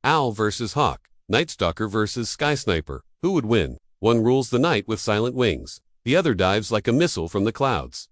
Owl versus hawk. Night stalker versus sky sniper. Who would win? One rules the night with silent wings. The other dives like a missile from the clouds.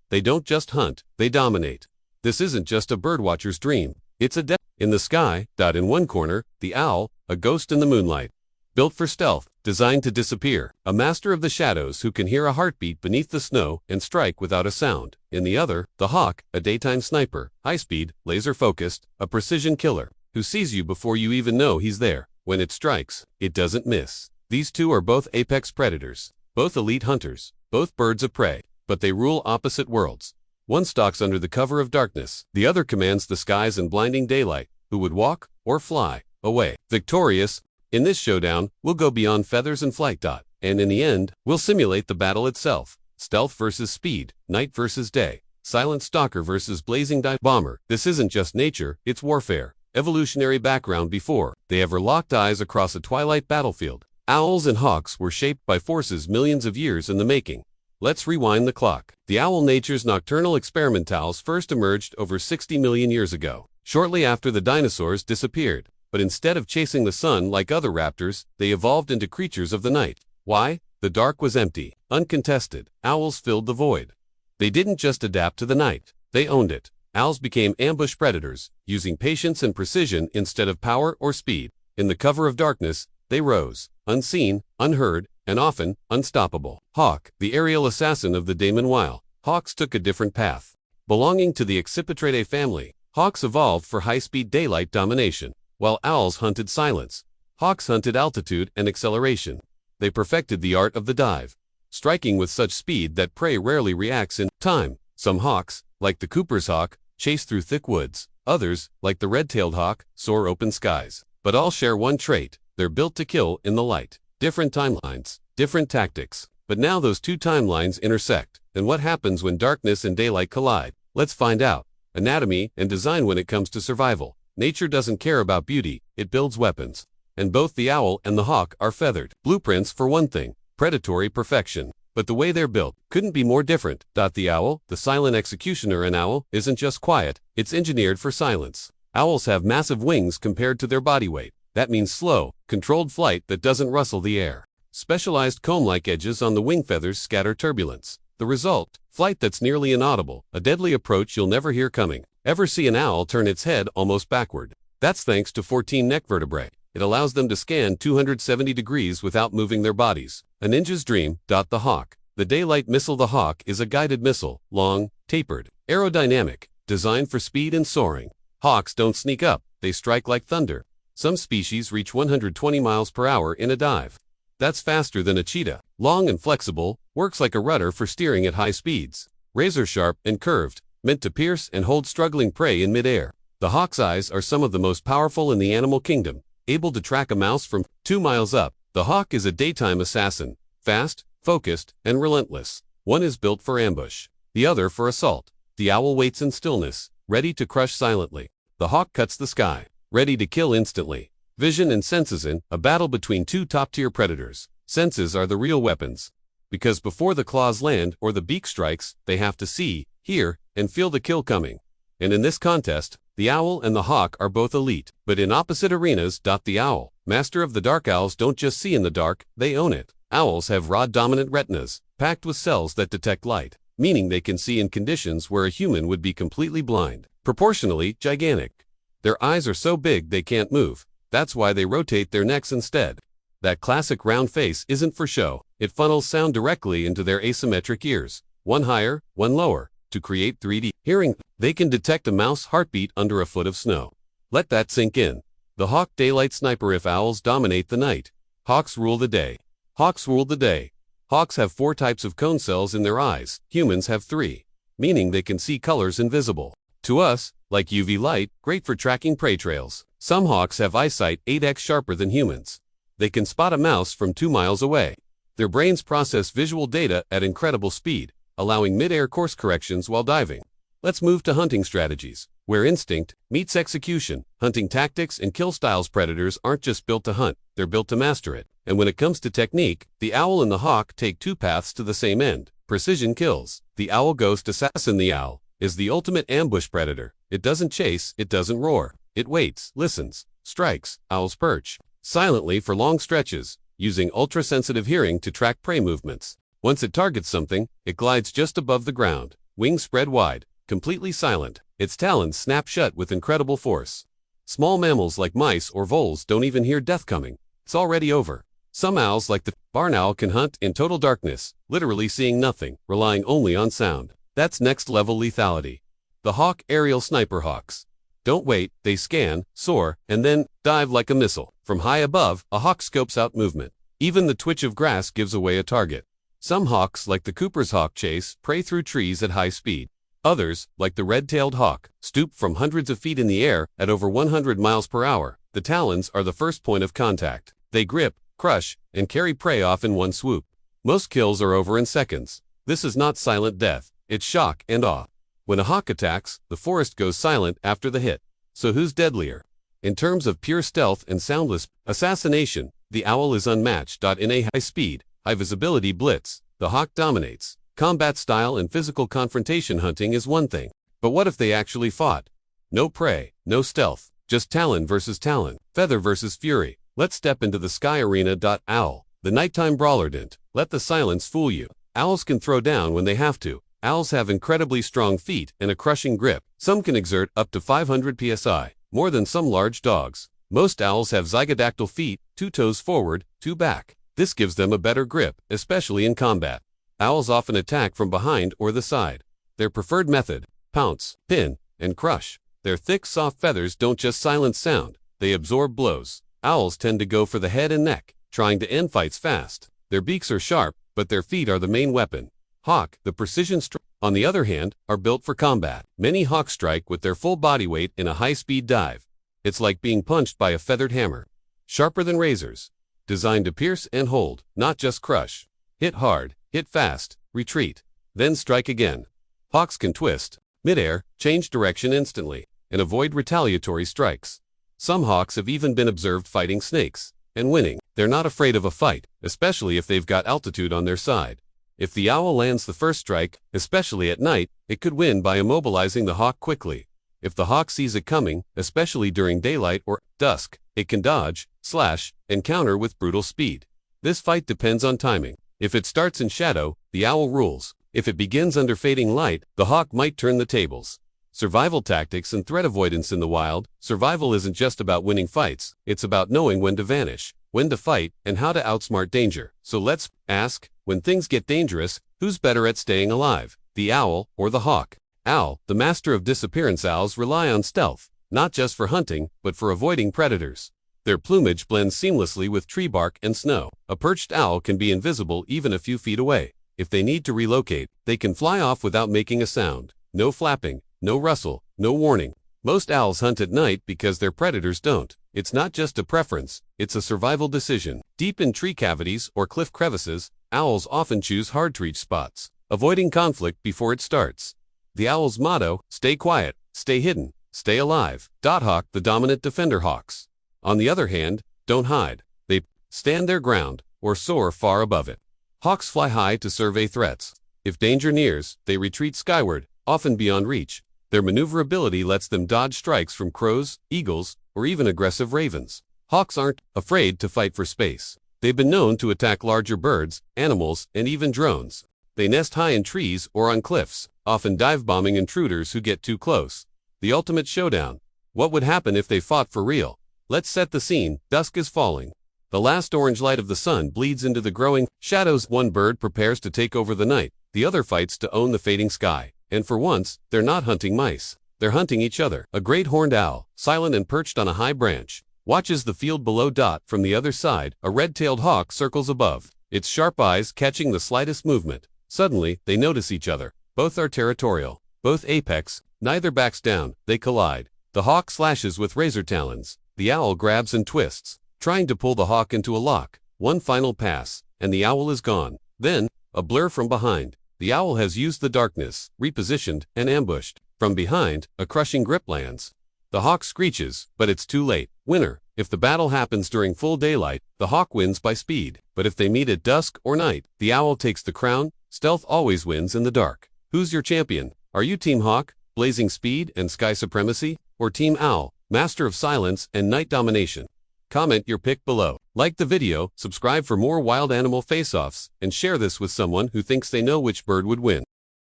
They don't just hunt, they dominate. This isn't just a birdwatcher's dream. It's a death in the sky. In one corner, the owl, a ghost in the moonlight. Built for stealth, designed to disappear. A master of the shadows who can hear a heartbeat beneath the snow and strike without a sound. In the other, the hawk, a daytime sniper, high-speed, laser-focused, a precision killer, who sees you before you even know he's there. When it strikes, it doesn't miss. These two are both apex predators, both elite hunters, both birds of prey, but they rule opposite worlds. One stalks under the cover of darkness, the other commands the skies and blinding daylight. Who would walk, or fly, away? Victorious. In this showdown, we'll go beyond feathers and flight. And in the end, we'll simulate the battle itself. Stealth versus speed, night versus day, silent stalker versus blazing dive bomber. This isn't just nature, it's warfare. Evolutionary background before they ever locked eyes across a twilight battlefield. Owls and hawks were shaped by forces millions of years in the making. Let's rewind the clock. The owl, nature's nocturnal experimentals, first emerged over 60 million years ago, shortly after the dinosaurs disappeared. But instead of chasing the sun like other raptors, they evolved into creatures of the night. Why? The dark was empty, uncontested. Owls filled the void. They didn't just adapt to the night, they owned it. Owls became ambush predators, using patience and precision instead of power or speed. In the cover of darkness, they rose, unseen, unheard, and often unstoppable. Hawk, the aerial assassin of the daemon while. Hawks took a different path. Belonging to the Accipitridae family, hawks evolved for high-speed daylight domination. While owls hunted silence, hawks hunted altitude and acceleration. They perfected the art of the dive, striking with such speed that prey rarely reacts in time. Some hawks, like the Cooper's hawk, chase through thick woods. Others, like the red-tailed hawk, soar open skies. But all share one trait: they're built to kill in the light. Different timelines, different tactics. But now those two timelines intersect. And what happens when darkness and daylight collide? Let's find out. Anatomy and design. When it comes to survival, nature doesn't care about beauty, it builds weapons. And both the owl and the hawk are feathered. Blueprints for one thing, predatory perfection. But the way they're built couldn't be more different. The owl, the silent executioner. An owl isn't just quiet, it's engineered for silence. Owls have massive wings compared to their body weight. That means slow, controlled flight that doesn't rustle the air. Specialized comb-like edges on the wing feathers scatter turbulence. The result? Flight that's nearly inaudible, a deadly approach you'll never hear coming. Ever see an owl turn its head almost backward? That's thanks to 14 neck vertebrae. It allows them to scan 270 degrees without moving their bodies. A ninja's dream. The hawk, the daylight missile. The hawk is a guided missile, long, tapered, aerodynamic, designed for speed and soaring. Hawks don't sneak up, they strike like thunder. Some species reach 120 miles per hour in a dive. That's faster than a cheetah. Long and flexible, works like a rudder for steering at high speeds. Razor sharp and curved, meant to pierce and hold struggling prey in midair. The hawk's eyes are some of the most powerful in the animal kingdom, able to track a mouse from 2 miles up. The hawk is a daytime assassin, fast, focused, and relentless. One is built for ambush, the other for assault. The owl waits in stillness, ready to crush silently. The hawk cuts the sky, ready to kill instantly. Vision and senses. In a battle between two top-tier predators, senses are the real weapons. Because before the claws land or the beak strikes, they have to see, hear, and feel the kill coming. And in this contest, the owl and the hawk are both elite, but in opposite arenas. The owl, master of the dark. Owls don't just see in the dark, they own it. Owls have rod-dominant retinas, packed with cells that detect light, meaning they can see in conditions where a human would be completely blind. Proportionally gigantic. Their eyes are so big they can't move. That's why they rotate their necks instead. That classic round face isn't for show. It funnels sound directly into their asymmetric ears, one higher, one lower, to create 3D hearing. They can detect a mouse heartbeat under a foot of snow. Let that sink in. The hawk, daylight sniper. If owls dominate the night, hawks rule the day. Hawks rule the day. Hawks have 4 types of cone cells in their eyes. Humans have 3, meaning they can see colors invisible to us, like UV light, great for tracking prey trails. Some hawks have eyesight 8x sharper than humans. They can spot a mouse from 2 miles away. Their brains process visual data at incredible speed, allowing mid-air course corrections while diving. Let's move to hunting strategies, where instinct meets execution. Hunting tactics and kill styles. Predators aren't just built to hunt, they're built to master it. And when it comes to technique, the owl and the hawk take 2 paths to the same end: precision kills. The owl ghost assassin. The owl is the ultimate ambush predator. It doesn't chase, it doesn't roar. It waits, listens, strikes, owls perch silently for long stretches, using ultra-sensitive hearing to track prey movements. Once it targets something, it glides just above the ground, wings spread wide, completely silent. Its talons snap shut with incredible force. Small mammals like mice or voles don't even hear death coming. It's already over. Some owls, like the barn owl, can hunt in total darkness, literally seeing nothing, relying only on sound. That's next-level lethality. The hawk aerial sniper hawks. Don't wait, they scan, soar, and then dive like a missile. From high above, a hawk scopes out movement. Even the twitch of grass gives away a target. Some hawks, like the Cooper's hawk, chase prey through trees at high speed. Others, like the red-tailed hawk, stoop from hundreds of feet in the air at over 100 miles per hour. The talons are the first point of contact. They grip, crush, and carry prey off in one swoop. Most kills are over in seconds. This is not silent death, it's shock and awe. When a hawk attacks, the forest goes silent after the hit. So who's deadlier? In terms of pure stealth and soundless assassination, the owl is unmatched. In a high-speed, high-visibility blitz, the hawk dominates. Combat style and physical confrontation hunting is one thing. But what if they actually fought? No prey, no stealth, just talon versus talon, feather versus fury. Let's step into the sky arena. Owl, the nighttime brawler. Don't let the silence fool you. Owls can throw down when they have to. Owls have incredibly strong feet and a crushing grip. Some can exert up to 500 psi, more than some large dogs. Most owls have zygodactyl feet, 2 toes forward, 2 back. This gives them a better grip, especially in combat. Owls often attack from behind or the side. Their preferred method: pounce, pin, and crush. Their thick, soft feathers don't just silence sound, they absorb blows. Owls tend to go for the head and neck, trying to end fights fast. Their beaks are sharp, but their feet are the main weapon. Hawk, the precision strike, on the other hand, are built for combat. Many hawks strike with their full body weight in a high-speed dive. It's like being punched by a feathered hammer. Sharper than razors. Designed to pierce and hold, not just crush. Hit hard, hit fast, retreat, then strike again. Hawks can twist mid-air, change direction instantly, and avoid retaliatory strikes. Some hawks have even been observed fighting snakes and winning. They're not afraid of a fight, especially if they've got altitude on their side. If the owl lands the first strike, especially at night, it could win by immobilizing the hawk quickly. If the hawk sees it coming, especially during daylight or dusk, it can dodge, slash, and counter with brutal speed. This fight depends on timing. If it starts in shadow, the owl rules. If it begins under fading light, the hawk might turn the tables. Survival tactics and threat avoidance in the wild. Survival isn't just about winning fights, it's about knowing when to vanish, when to fight, and how to outsmart danger. So let's ask, when things get dangerous, who's better at staying alive, the owl or the hawk? Owl, the master of disappearance. Owls rely on stealth, not just for hunting, but for avoiding predators. Their plumage blends seamlessly with tree bark and snow. A perched owl can be invisible even a few feet away. If they need to relocate, they can fly off without making a sound. No flapping, no rustle, no warning. Most owls hunt at night because their predators don't. It's not just a preference, it's a survival decision. Deep in tree cavities or cliff crevices, owls often choose hard-to-reach spots, avoiding conflict before it starts. The owl's motto: stay quiet, stay hidden, stay alive. Hawk, the dominant defender. Hawks, on the other hand, don't hide. They stand their ground or soar far above it. Hawks fly high to survey threats. If danger nears, they retreat skyward, often beyond reach. Their maneuverability lets them dodge strikes from crows, eagles, or even aggressive ravens. Hawks aren't afraid to fight for space. They've been known to attack larger birds, animals, and even drones. They nest high in trees or on cliffs, often dive-bombing intruders who get too close. The ultimate showdown. What would happen if they fought for real? Let's set the scene. Dusk is falling. The last orange light of the sun bleeds into the growing shadows. One bird prepares to take over the night. The other fights to own the fading sky. And for once, they're not hunting mice. They're hunting each other. A great horned owl, silent and perched on a high branch, watches the field below. From the other side, a red-tailed hawk circles above, its sharp eyes catching the slightest movement. Suddenly, they notice each other. Both are territorial. Both apex. Neither backs down. They collide. The hawk slashes with razor talons. The owl grabs and twists, trying to pull the hawk into a lock. One final pass, and the owl is gone. Then, a blur from behind. The owl has used the darkness, repositioned, and ambushed. From behind, a crushing grip lands. The hawk screeches, but it's too late. Winner. If the battle happens during full daylight, the hawk wins by speed. But if they meet at dusk or night, the owl takes the crown. Stealth always wins in the dark. Who's your champion? Are you Team Hawk, blazing speed and sky supremacy? Or Team Owl, Master of Silence and Night Domination. Comment your pick below. Like the video, subscribe for more wild animal face-offs, and share this with someone who thinks they know which bird would win.